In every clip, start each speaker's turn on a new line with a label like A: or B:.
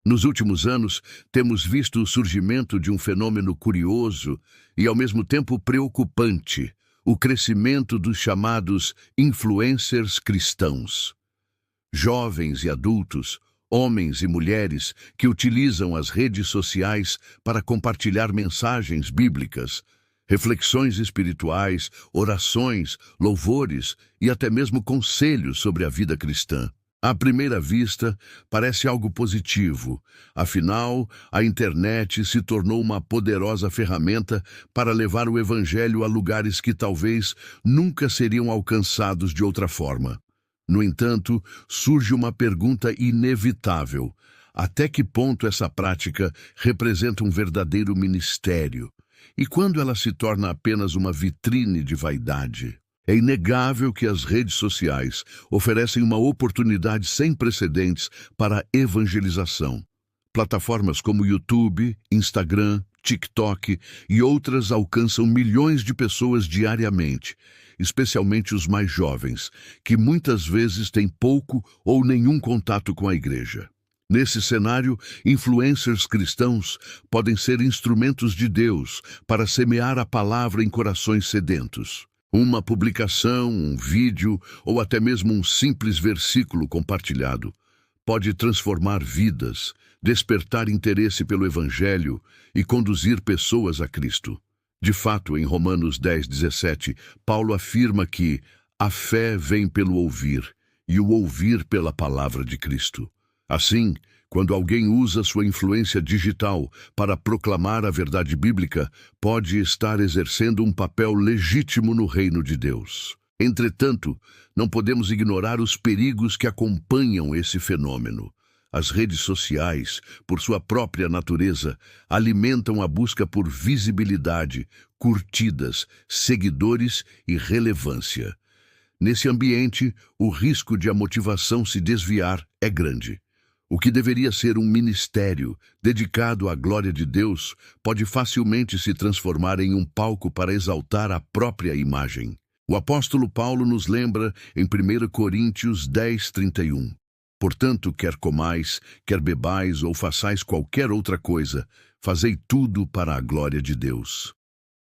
A: Nos últimos anos, temos visto o surgimento de um fenômeno curioso e, ao mesmo tempo, preocupante: o crescimento dos chamados influencers cristãos. Jovens e adultos, homens e mulheres que utilizam as redes sociais para compartilhar mensagens bíblicas, reflexões espirituais, orações, louvores e até mesmo conselhos sobre a vida cristã. À primeira vista, parece algo positivo. Afinal, a internet se tornou uma poderosa ferramenta para levar o evangelho a lugares que talvez nunca seriam alcançados de outra forma. No entanto, surge uma pergunta inevitável: até que ponto essa prática representa um verdadeiro ministério? E quando ela se torna apenas uma vitrine de vaidade? É inegável que as redes sociais oferecem uma oportunidade sem precedentes para a evangelização. Plataformas como YouTube, Instagram, TikTok e outras alcançam milhões de pessoas diariamente, especialmente os mais jovens, que muitas vezes têm pouco ou nenhum contato com a igreja. Nesse cenário, influencers cristãos podem ser instrumentos de Deus para semear a palavra em corações sedentos. Uma publicação, um vídeo ou até mesmo um simples versículo compartilhado pode transformar vidas, despertar interesse pelo Evangelho e conduzir pessoas a Cristo. De fato, em Romanos 10:17, Paulo afirma que a fé vem pelo ouvir e o ouvir pela palavra de Cristo. Assim, quando alguém usa sua influência digital para proclamar a verdade bíblica, pode estar exercendo um papel legítimo no reino de Deus. Entretanto, não podemos ignorar os perigos que acompanham esse fenômeno. As redes sociais, por sua própria natureza, alimentam a busca por visibilidade, curtidas, seguidores e relevância. Nesse ambiente, o risco de a motivação se desviar é grande. O que deveria ser um ministério dedicado à glória de Deus pode facilmente se transformar em um palco para exaltar a própria imagem. O apóstolo Paulo nos lembra em 1 Coríntios 10:31. Portanto, quer comais, quer bebais ou façais qualquer outra coisa, fazei tudo para a glória de Deus.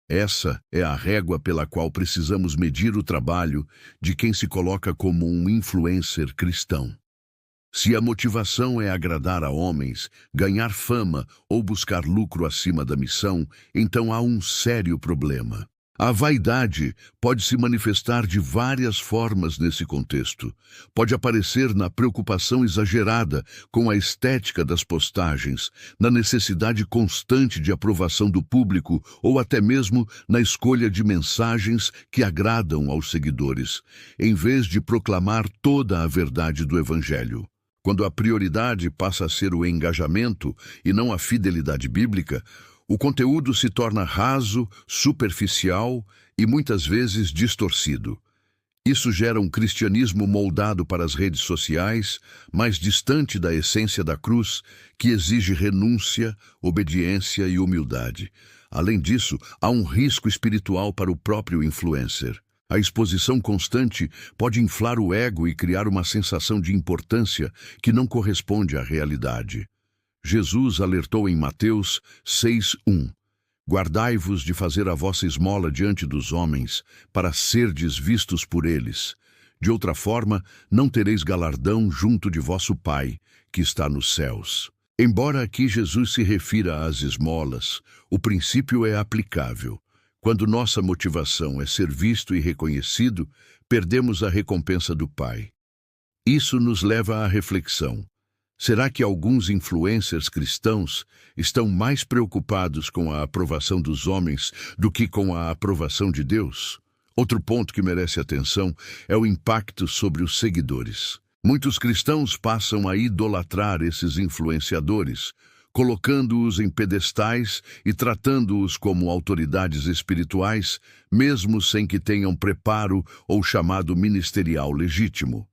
A: Essa é a régua pela qual precisamos medir o trabalho de quem se coloca como um influencer cristão. Se a motivação é agradar a homens, ganhar fama ou buscar lucro acima da missão, então há um sério problema. A vaidade pode se manifestar de várias formas nesse contexto. Pode aparecer na preocupação exagerada com a estética das postagens, na necessidade constante de aprovação do público ou até mesmo na escolha de mensagens que agradam aos seguidores, em vez de proclamar toda a verdade do Evangelho. Quando a prioridade passa a ser o engajamento e não a fidelidade bíblica, o conteúdo se torna raso, superficial e muitas vezes distorcido. Isso gera um cristianismo moldado para as redes sociais, mais distante da essência da cruz, que exige renúncia, obediência e humildade. Além disso, há um risco espiritual para o próprio influencer. A exposição constante pode inflar o ego e criar uma sensação de importância que não corresponde à realidade. Jesus alertou em Mateus 6:1: Guardai-vos de fazer a vossa esmola diante dos homens, para serdes vistos por eles. De outra forma, não tereis galardão junto de vosso Pai, que está nos céus. Embora aqui Jesus se refira às esmolas, o princípio é aplicável. Quando nossa motivação é ser visto e reconhecido, perdemos a recompensa do Pai. Isso nos leva à reflexão. Será que alguns influencers cristãos estão mais preocupados com a aprovação dos homens do que com a aprovação de Deus? Outro ponto que merece atenção é o impacto sobre os seguidores. Muitos cristãos passam a idolatrar esses influenciadores, colocando-os em pedestais e tratando-os como autoridades espirituais, mesmo sem que tenham preparo ou chamado ministerial legítimo.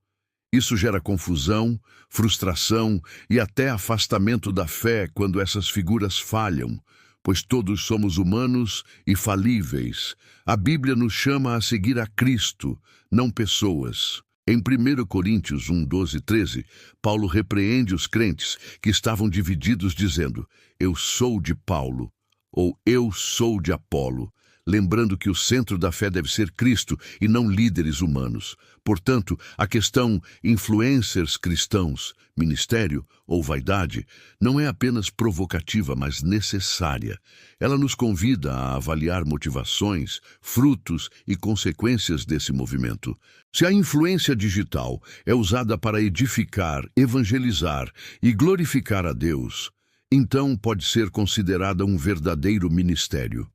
A: Isso gera confusão, frustração e até afastamento da fé quando essas figuras falham, pois todos somos humanos e falíveis. A Bíblia nos chama a seguir a Cristo, não pessoas. Em 1 Coríntios 1, 12 e 13, Paulo repreende os crentes que estavam divididos dizendo: eu sou de Paulo, ou eu sou de Apolo, lembrando que o centro da fé deve ser Cristo e não líderes humanos. Portanto, a questão influencers cristãos, ministério ou vaidade, não é apenas provocativa, mas necessária. Ela nos convida a avaliar motivações, frutos e consequências desse movimento. Se a influência digital é usada para edificar, evangelizar e glorificar a Deus, então pode ser considerada um verdadeiro ministério.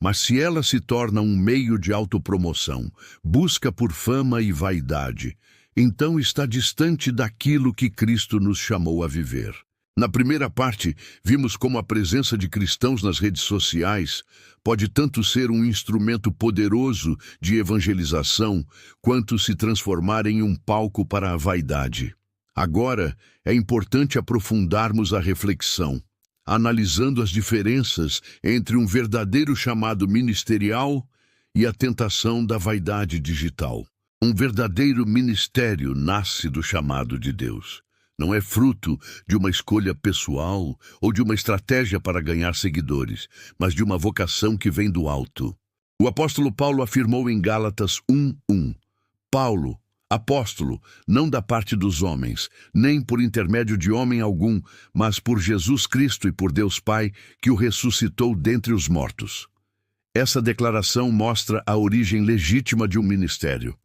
A: Mas se ela se torna um meio de autopromoção, busca por fama e vaidade, então está distante daquilo que Cristo nos chamou a viver. Na primeira parte, vimos como a presença de cristãos nas redes sociais pode tanto ser um instrumento poderoso de evangelização, quanto se transformar em um palco para a vaidade. Agora, é importante aprofundarmos a reflexão, analisando as diferenças entre um verdadeiro chamado ministerial e a tentação da vaidade digital. Um verdadeiro ministério nasce do chamado de Deus. Não é fruto de uma escolha pessoal ou de uma estratégia para ganhar seguidores, mas de uma vocação que vem do alto. O apóstolo Paulo afirmou em Gálatas 1:1: Paulo, apóstolo, não da parte dos homens, nem por intermédio de homem algum, mas por Jesus Cristo e por Deus Pai, que o ressuscitou dentre os mortos. Essa declaração mostra a origem legítima de um ministério.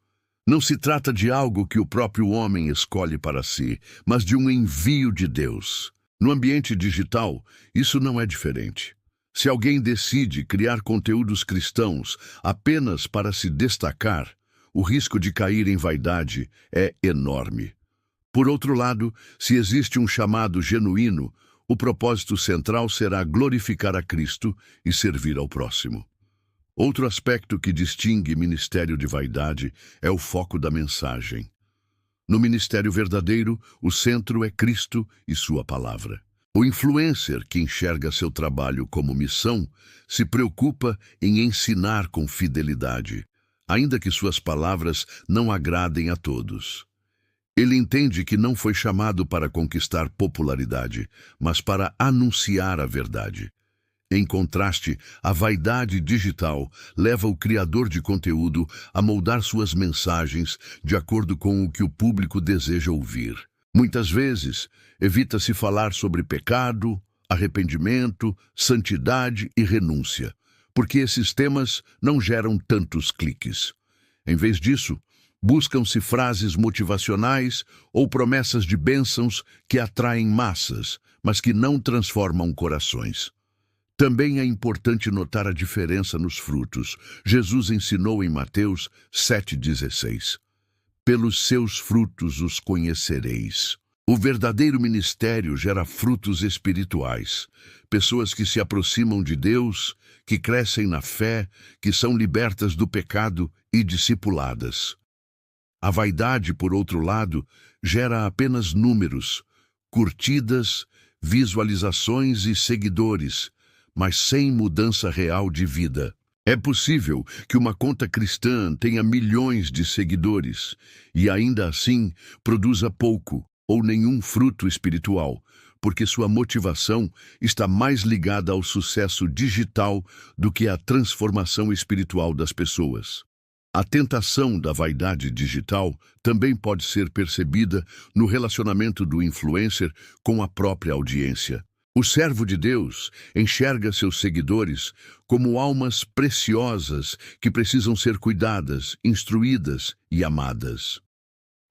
A: Não se trata de algo que o próprio homem escolhe para si, mas de um envio de Deus. No ambiente digital, isso não é diferente. Se alguém decide criar conteúdos cristãos apenas para se destacar, o risco de cair em vaidade é enorme. Por outro lado, se existe um chamado genuíno, o propósito central será glorificar a Cristo e servir ao próximo. Outro aspecto que distingue ministério de vaidade é o foco da mensagem. No ministério verdadeiro, o centro é Cristo e sua palavra. O influencer, que enxerga seu trabalho como missão, se preocupa em ensinar com fidelidade, ainda que suas palavras não agradem a todos. Ele entende que não foi chamado para conquistar popularidade, mas para anunciar a verdade. Em contraste, a vaidade digital leva o criador de conteúdo a moldar suas mensagens de acordo com o que o público deseja ouvir. Muitas vezes, evita-se falar sobre pecado, arrependimento, santidade e renúncia, porque esses temas não geram tantos cliques. Em vez disso, buscam-se frases motivacionais ou promessas de bênçãos que atraem massas, mas que não transformam corações. Também é importante notar a diferença nos frutos. Jesus ensinou em Mateus 7,16: pelos seus frutos os conhecereis. O verdadeiro ministério gera frutos espirituais. Pessoas que se aproximam de Deus, que crescem na fé, que são libertas do pecado e discipuladas. A vaidade, por outro lado, gera apenas números, curtidas, visualizações e seguidores, mas sem mudança real de vida. É possível que uma conta cristã tenha milhões de seguidores e ainda assim produza pouco ou nenhum fruto espiritual, porque sua motivação está mais ligada ao sucesso digital do que à transformação espiritual das pessoas. A tentação da vaidade digital também pode ser percebida no relacionamento do influencer com a própria audiência. O servo de Deus enxerga seus seguidores como almas preciosas que precisam ser cuidadas, instruídas e amadas.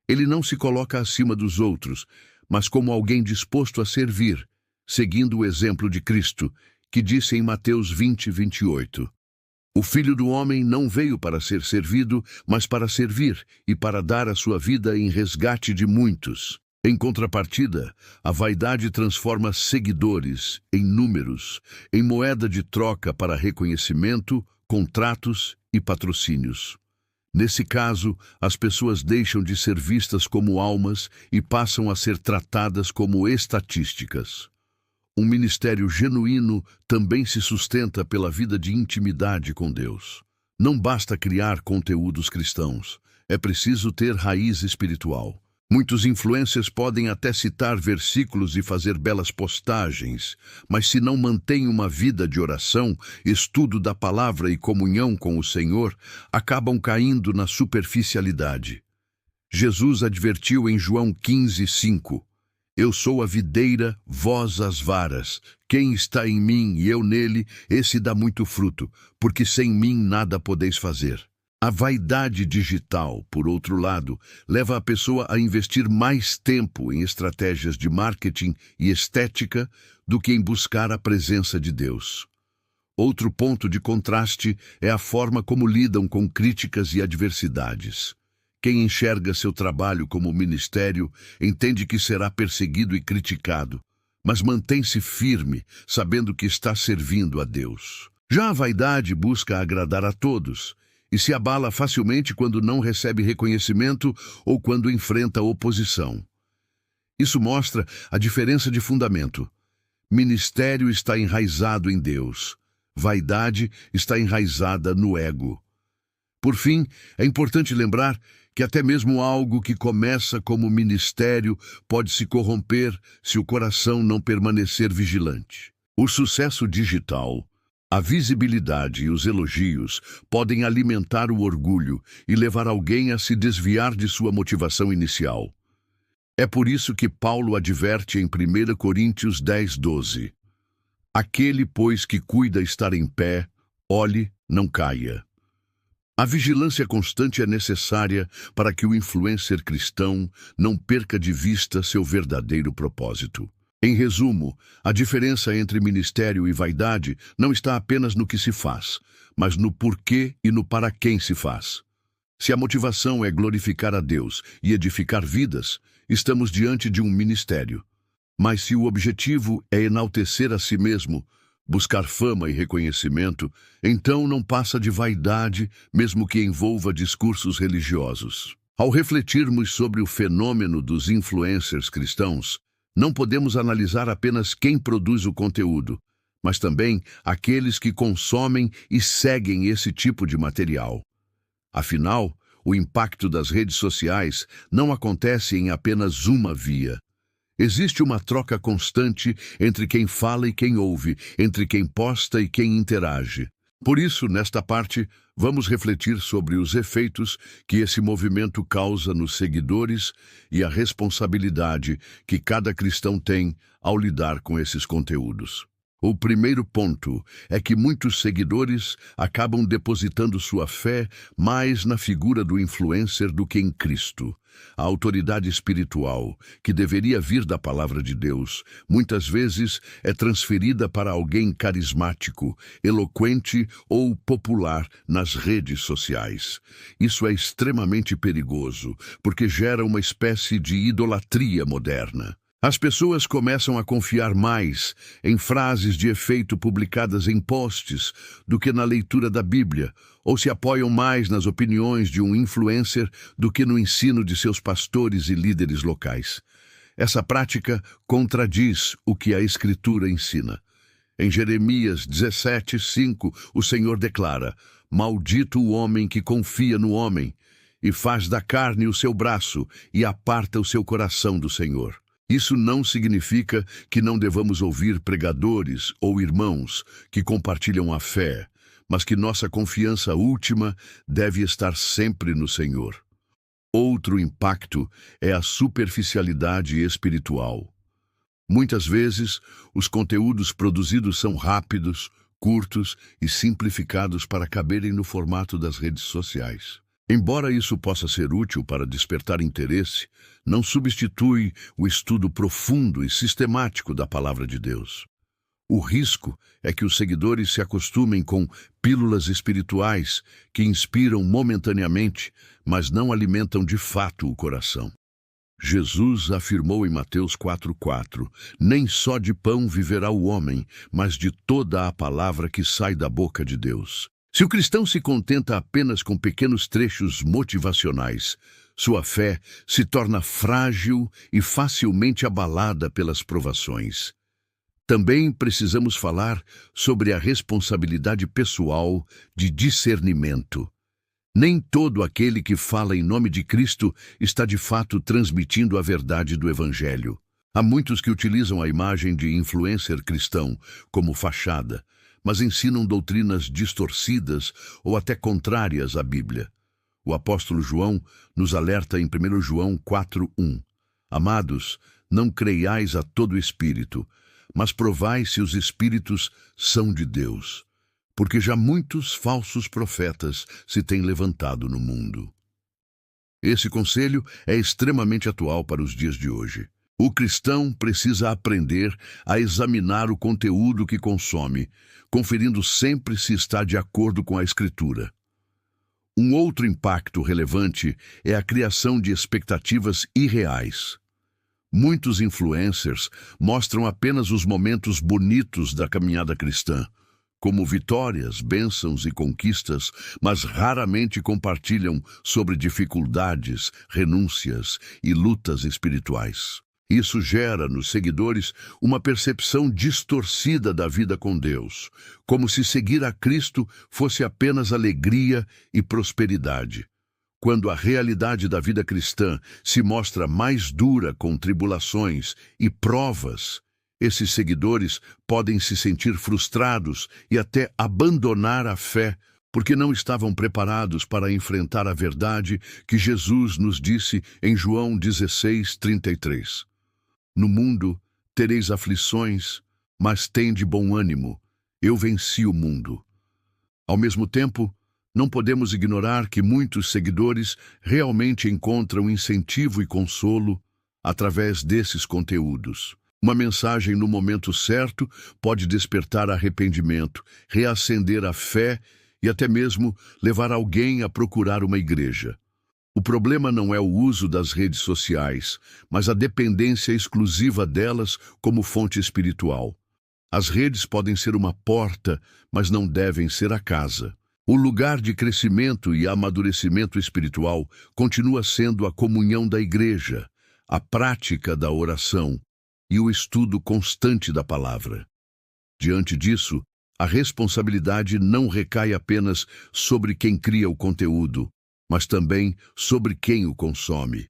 A: Ele não se coloca acima dos outros, mas como alguém disposto a servir, seguindo o exemplo de Cristo, que disse em Mateus 20:28: o Filho do Homem não veio para ser servido, mas para servir e para dar a sua vida em resgate de muitos. Em contrapartida, a vaidade transforma seguidores em números, em moeda de troca para reconhecimento, contratos e patrocínios. Nesse caso, as pessoas deixam de ser vistas como almas e passam a ser tratadas como estatísticas. Um ministério genuíno também se sustenta pela vida de intimidade com Deus. Não basta criar conteúdos cristãos, é preciso ter raiz espiritual. Muitos influencers podem até citar versículos e fazer belas postagens, mas se não mantêm uma vida de oração, estudo da palavra e comunhão com o Senhor, acabam caindo na superficialidade. Jesus advertiu em João 15:5: Eu sou a videira, vós as varas. Quem está em mim e eu nele, esse dá muito fruto, porque sem mim nada podeis fazer. A vaidade digital, por outro lado, leva a pessoa a investir mais tempo em estratégias de marketing e estética do que em buscar a presença de Deus. Outro ponto de contraste é a forma como lidam com críticas e adversidades. Quem enxerga seu trabalho como ministério entende que será perseguido e criticado, mas mantém-se firme, sabendo que está servindo a Deus. Já a vaidade busca agradar a todos e se abala facilmente quando não recebe reconhecimento ou quando enfrenta oposição. Isso mostra a diferença de fundamento. Ministério está enraizado em Deus. Vaidade está enraizada no ego. Por fim, é importante lembrar que até mesmo algo que começa como ministério pode se corromper se o coração não permanecer vigilante. O sucesso digital, a visibilidade e os elogios podem alimentar o orgulho e levar alguém a se desviar de sua motivação inicial. É por isso que Paulo adverte em 1 Coríntios 10:12. Aquele, pois, que cuida estar em pé, olhe, não caia. A vigilância constante é necessária para que o influencer cristão não perca de vista seu verdadeiro propósito. Em resumo, a diferença entre ministério e vaidade não está apenas no que se faz, mas no porquê e no para quem se faz. Se a motivação é glorificar a Deus e edificar vidas, estamos diante de um ministério. Mas se o objetivo é enaltecer a si mesmo, buscar fama e reconhecimento, então não passa de vaidade, mesmo que envolva discursos religiosos. Ao refletirmos sobre o fenômeno dos influencers cristãos, não podemos analisar apenas quem produz o conteúdo, mas também aqueles que consomem e seguem esse tipo de material. Afinal, o impacto das redes sociais não acontece em apenas uma via. Existe uma troca constante entre quem fala e quem ouve, entre quem posta e quem interage. Por isso, nesta parte, vamos refletir sobre os efeitos que esse movimento causa nos seguidores e a responsabilidade que cada cristão tem ao lidar com esses conteúdos. O primeiro ponto é que muitos seguidores acabam depositando sua fé mais na figura do influencer do que em Cristo. A autoridade espiritual, que deveria vir da palavra de Deus, muitas vezes é transferida para alguém carismático, eloquente ou popular nas redes sociais. Isso é extremamente perigoso, porque gera uma espécie de idolatria moderna. As pessoas começam a confiar mais em frases de efeito publicadas em posts do que na leitura da Bíblia, ou se apoiam mais nas opiniões de um influencer do que no ensino de seus pastores e líderes locais. Essa prática contradiz o que a Escritura ensina. Em Jeremias 17:5, o Senhor declara: Maldito o homem que confia no homem, e faz da carne o seu braço, e aparta o seu coração do Senhor. Isso não significa que não devamos ouvir pregadores ou irmãos que compartilham a fé, mas que nossa confiança última deve estar sempre no Senhor. Outro impacto é a superficialidade espiritual. Muitas vezes, os conteúdos produzidos são rápidos, curtos e simplificados para caberem no formato das redes sociais. Embora isso possa ser útil para despertar interesse, não substitui o estudo profundo e sistemático da palavra de Deus. O risco é que os seguidores se acostumem com pílulas espirituais que inspiram momentaneamente, mas não alimentam de fato o coração. Jesus afirmou em Mateus 4:4, nem só de pão viverá o homem, mas de toda a palavra que sai da boca de Deus. Se o cristão se contenta apenas com pequenos trechos motivacionais, sua fé se torna frágil e facilmente abalada pelas provações. Também precisamos falar sobre a responsabilidade pessoal de discernimento. Nem todo aquele que fala em nome de Cristo está de fato transmitindo a verdade do Evangelho. Há muitos que utilizam a imagem de influencer cristão como fachada, mas ensinam doutrinas distorcidas ou até contrárias à Bíblia. O apóstolo João nos alerta em 1 João 4:1. Amados, não creiais a todo espírito, mas provai se os espíritos são de Deus, porque já muitos falsos profetas se têm levantado no mundo. Esse conselho é extremamente atual para os dias de hoje. O cristão precisa aprender a examinar o conteúdo que consome, conferindo sempre se está de acordo com a Escritura. Um outro impacto relevante é a criação de expectativas irreais. Muitos influencers mostram apenas os momentos bonitos da caminhada cristã, como vitórias, bênçãos e conquistas, mas raramente compartilham sobre dificuldades, renúncias e lutas espirituais. Isso gera nos seguidores uma percepção distorcida da vida com Deus, como se seguir a Cristo fosse apenas alegria e prosperidade, quando a realidade da vida cristã se mostra mais dura com tribulações e provas. Esses seguidores podem se sentir frustrados e até abandonar a fé, porque não estavam preparados para enfrentar a verdade que Jesus nos disse em João 16:33. No mundo tereis aflições, mas tende bom ânimo, eu venci o mundo. Ao mesmo tempo, não podemos ignorar que muitos seguidores realmente encontram incentivo e consolo através desses conteúdos. Uma mensagem no momento certo pode despertar arrependimento, reacender a fé e até mesmo levar alguém a procurar uma igreja. O problema não é o uso das redes sociais, mas a dependência exclusiva delas como fonte espiritual. As redes podem ser uma porta, mas não devem ser a casa. O lugar de crescimento e amadurecimento espiritual continua sendo a comunhão da igreja, a prática da oração e o estudo constante da palavra. Diante disso, a responsabilidade não recai apenas sobre quem cria o conteúdo, mas também sobre quem o consome.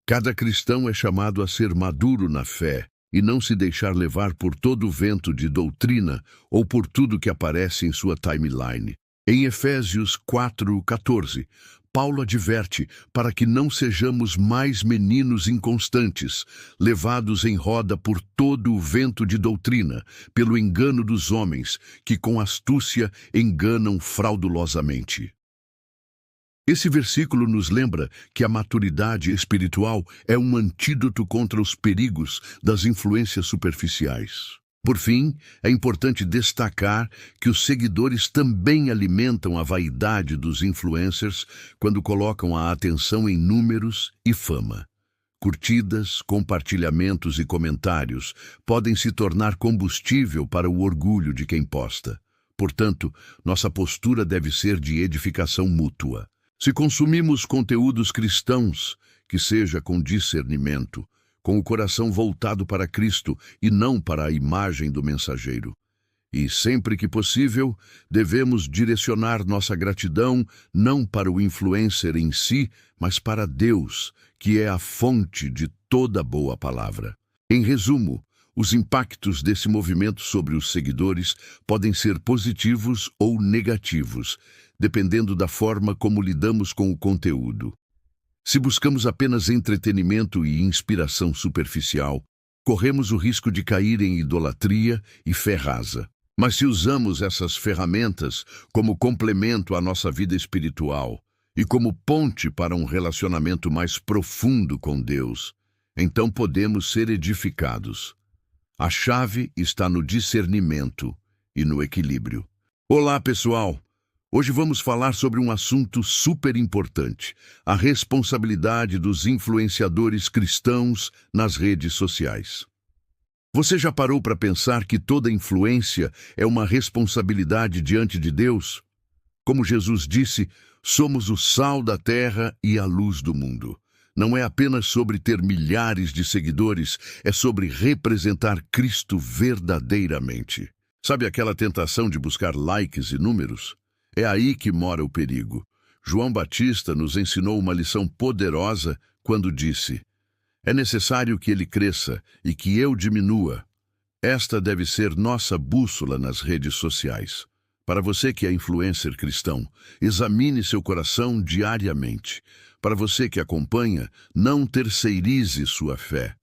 A: Cada cristão é chamado a ser maduro na fé e não se deixar levar por todo o vento de doutrina ou por tudo que aparece em sua timeline. Em Efésios 4:14, Paulo adverte para que não sejamos mais meninos inconstantes, levados em roda por todo o vento de doutrina, pelo engano dos homens, que com astúcia enganam fraudulosamente. Esse versículo nos lembra que a maturidade espiritual é um antídoto contra os perigos das influências superficiais. Por fim, é importante destacar que os seguidores também alimentam a vaidade dos influencers quando colocam a atenção em números e fama. Curtidas, compartilhamentos e comentários podem se tornar combustível para o orgulho de quem posta. Portanto, nossa postura deve ser de edificação mútua. Se consumimos conteúdos cristãos, que seja com discernimento, com o coração voltado para Cristo e não para a imagem do mensageiro. E, sempre que possível, devemos direcionar nossa gratidão não para o influencer em si, mas para Deus, que é a fonte de toda boa palavra. Em resumo, os impactos desse movimento sobre os seguidores podem ser positivos ou negativos, dependendo da forma como lidamos com o conteúdo. Se buscamos apenas entretenimento e inspiração superficial, corremos o risco de cair em idolatria e fé rasa. Mas se usamos essas ferramentas como complemento à nossa vida espiritual e como ponte para um relacionamento mais profundo com Deus, então podemos ser edificados. A chave está no discernimento e no equilíbrio. Olá, pessoal! Hoje vamos falar sobre um assunto super importante: a responsabilidade dos influenciadores cristãos nas redes sociais. Você já parou para pensar que toda influência é uma responsabilidade diante de Deus? Como Jesus disse, somos o sal da terra e a luz do mundo. Não é apenas sobre ter milhares de seguidores, é sobre representar Cristo verdadeiramente. Sabe aquela tentação de buscar likes e números? É aí que mora o perigo. João Batista nos ensinou uma lição poderosa quando disse: "É necessário que ele cresça e que eu diminua." Esta deve ser nossa bússola nas redes sociais. Para você que é influencer cristão, examine seu coração diariamente. Para você que acompanha, não terceirize sua fé.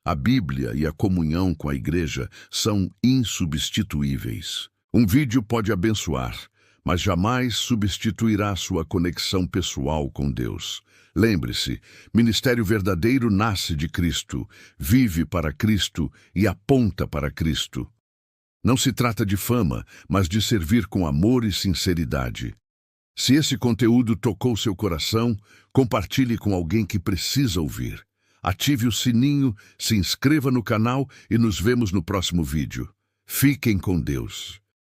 A: A Bíblia e a comunhão com a igreja são insubstituíveis. Um vídeo pode abençoar, mas jamais substituirá sua conexão pessoal com Deus. Lembre-se, ministério verdadeiro nasce de Cristo, vive para Cristo e aponta para Cristo. Não se trata de fama, mas de servir com amor e sinceridade. Se esse conteúdo tocou seu coração, compartilhe com alguém que precisa ouvir. Ative o sininho, se inscreva no canal e nos vemos no próximo vídeo. Fiquem com Deus.